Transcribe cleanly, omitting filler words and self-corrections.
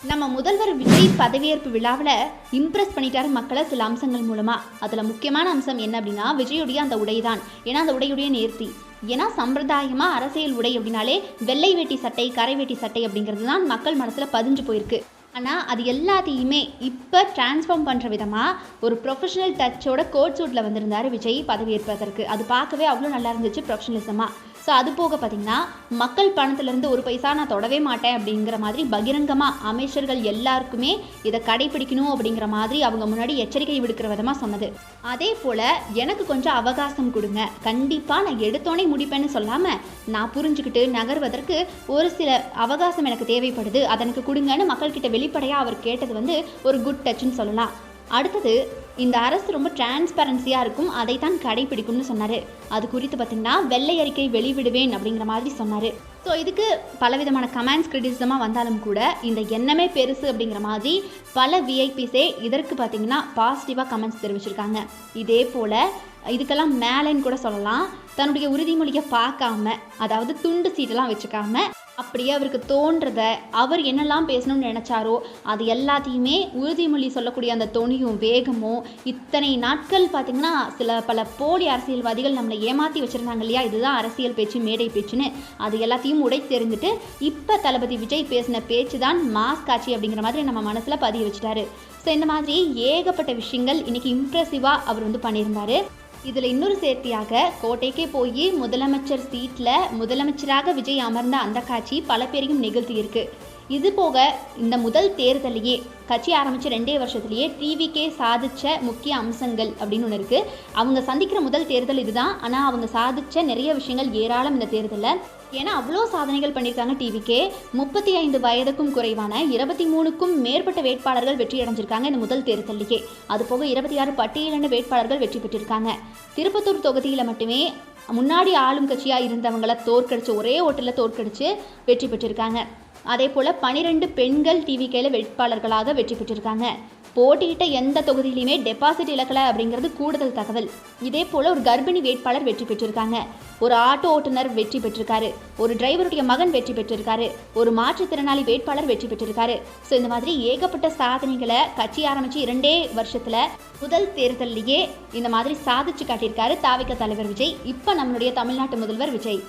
நம்ம முதல்வர் விஜய் பதவியேற்பு விழாவில் இம்ப்ரெஸ் பண்ணிட்டாரு மக்களை சில அம்சங்கள் மூலமாக. அதில் முக்கியமான அம்சம் என்ன அப்படின்னா விஜயுடைய அந்த உடை தான். ஏன்னா அந்த உடையுடைய நேர்த்தி. ஏன்னா சம்பிரதாயமாக அரசியல் உடை அப்படின்னாலே வெள்ளை வேட்டி சட்டை, கரை வேட்டி சட்டை அப்படிங்கிறது தான் மக்கள் மனசில் பதிஞ்சு போயிருக்கு. ஆனால் அது எல்லாத்தையுமே இப்போ டிரான்ஸ்ஃபார்ம் பண்ணுற விதமாக ஒரு ப்ரொஃபஷனல் டச்சோட கோட் சூட்டில் வந்திருந்தார் விஜய் பதவியேற்பதற்கு. அது பார்க்கவே அவ்வளோ நல்லா இருந்துச்சு ப்ரொஃபஷனலிசமாக. ஸோ அது போக பார்த்திங்கன்னா மக்கள் பணத்திலேருந்து ஒரு பைசா நான் தொடவே மாட்டேன் அப்படிங்கிற மாதிரி பகிரங்கமாக அமைச்சர்கள் எல்லாருக்குமே இதை கடைபிடிக்கணும் அப்படிங்கிற மாதிரி அவங்க முன்னாடி எச்சரிக்கை விடுக்கிற விதமாக சொன்னது. அதே போல் எனக்கு கொஞ்சம் அவகாசம் கொடுங்க, கண்டிப்பாக நான் எடுத்தோன்னே முடிப்பேன்னு சொல்லாமல் நான் புரிஞ்சுக்கிட்டு நகர்வதற்கு ஒரு சில அவகாசம் எனக்கு தேவைப்படுது, அதை எனக்கு கொடுங்கன்னு மக்கள்கிட்ட வெளிப்படையாக அவர் கேட்டது ஒரு குட் டச்சுன்னு சொல்லலாம். அடுத்தது, இந்த அரசு ரொம்ப டிரான்ஸ்பரன்சியாக இருக்கும், அதைத்தான் கடைபிடிக்கும்னு சொன்னார். அது குறித்து பார்த்திங்கன்னா வெள்ளை அறிக்கை வெளிவிடுவேன் அப்படிங்கிற மாதிரி சொன்னார். ஸோ இதுக்கு பலவிதமான கமெண்ட்ஸ் கிரிட்டிசிசமாக வந்தாலும் கூட இந்த எண்ணமே பெருசு அப்படிங்கிற மாதிரி பல விஐபிஸே இதற்கு பார்த்திங்கன்னா பாசிட்டிவாக கமெண்ட்ஸ் தெரிவிச்சிருக்காங்க. இதே போல் இதுக்கெல்லாம் மேலேன்னு கூட சொல்லலாம், தன்னுடைய உறுதிமொழியை பார்க்காம, அதாவது துண்டு சீட்டெல்லாம் வச்சுக்காம அப்படியே அவருக்கு தோன்றதை அவர் என்னெல்லாம் பேசணும்னு நினச்சாரோ அது எல்லாத்தையுமே உறுதிமொழி சொல்லக்கூடிய அந்த தொனியும் வேகமும். இத்தனை நாட்கள் பார்த்திங்கன்னா பல போலி அரசியல்வாதிகள் நம்மளை ஏமாற்றி வச்சுருந்தாங்க இல்லையா, இதுதான் அரசியல் பேச்சு, மேடை பேச்சுன்னு. அது எல்லாத்தையும் உடை தெரிந்துட்டு இப்போ தளபதி விஜய் பேசின பேச்சு தான் மாஸ் காட்சி அப்படிங்கிற மாதிரி நம்ம மனசில் பதிய வச்சுட்டாரு. ஸோ இந்த மாதிரி ஏகப்பட்ட விஷயங்கள் இன்றைக்கி இம்ப்ரெசிவாக அவர் பண்ணியிருந்தார். இதில் இன்னொரு சேர்த்தியாக கோட்டைக்கே போய் முதலமைச்சர் சீட்டில் முதலமைச்சராக விஜய் அமர்ந்த அந்த காட்சி பல பேரையும் நிகழ்த்தியிருக்கு. இது போக இந்த முதல் தேர்தலையே கட்சி ஆரம்பித்த 2 வருஷத்துலேயே டிவிக்கே சாதித்த முக்கிய அம்சங்கள் அப்படின்னு ஒன்று இருக்குது. அவங்க சந்திக்கிற முதல் தேர்தல் இதுதான். ஆனால் அவங்க சாதித்த நிறைய விஷயங்கள் ஏராளம் இந்த தேர்தலில். ஏன்னா அவ்வளோ சாதனைகள் பண்ணியிருக்காங்க டிவிக்கே. 35 வயதுக்கும் குறைவான 23க்கும் மேற்பட்ட வேட்பாளர்கள் வெற்றி அடைஞ்சிருக்காங்க இந்த முதல் தேர்தலையே. அது போக 26 பட்டியலின வேட்பாளர்கள் வெற்றி பெற்றிருக்காங்க. திருப்பத்தூர் தொகுதியில் மட்டுமே முன்னாடி ஆளும் கட்சியாக இருந்தவங்களை தோற்கடிச்சு, ஒரே ஓட்டில் தோற்கடிச்சு வெற்றி பெற்றிருக்காங்க. அதே போல் 12 பெண்கள் டிவிகேல வேட்பாளர்களாக வெற்றி பெற்றிருக்காங்க. போட்டியிட்ட எந்த தொகுதியிலையுமே டெபாசிட் இழக்கலை அப்படிங்கிறது கூடுதல் தகவல். இதே போல் ஒரு கர்ப்பிணி வேட்பாளர் வெற்றி பெற்றிருக்காங்க, ஒரு ஆட்டோ ஓட்டுநர் வெற்றி பெற்றிருக்காரு, ஒரு டிரைவருடைய மகன் வெற்றி பெற்றிருக்காரு, ஒரு மாற்றுத்திறனாளி வேட்பாளர் வெற்றி பெற்றிருக்காரு. ஸோ இந்த மாதிரி ஏகப்பட்ட சாதனைகளை கட்சி ஆரம்பித்து 2 வருஷத்தில் முதல் தேர்தலையே இந்த மாதிரி சாதிச்சு காட்டியிருக்காரு தாவிக தலைவர் விஜய், இப்போ நம்மளுடைய தமிழ்நாட்டு முதல்வர் விஜய்.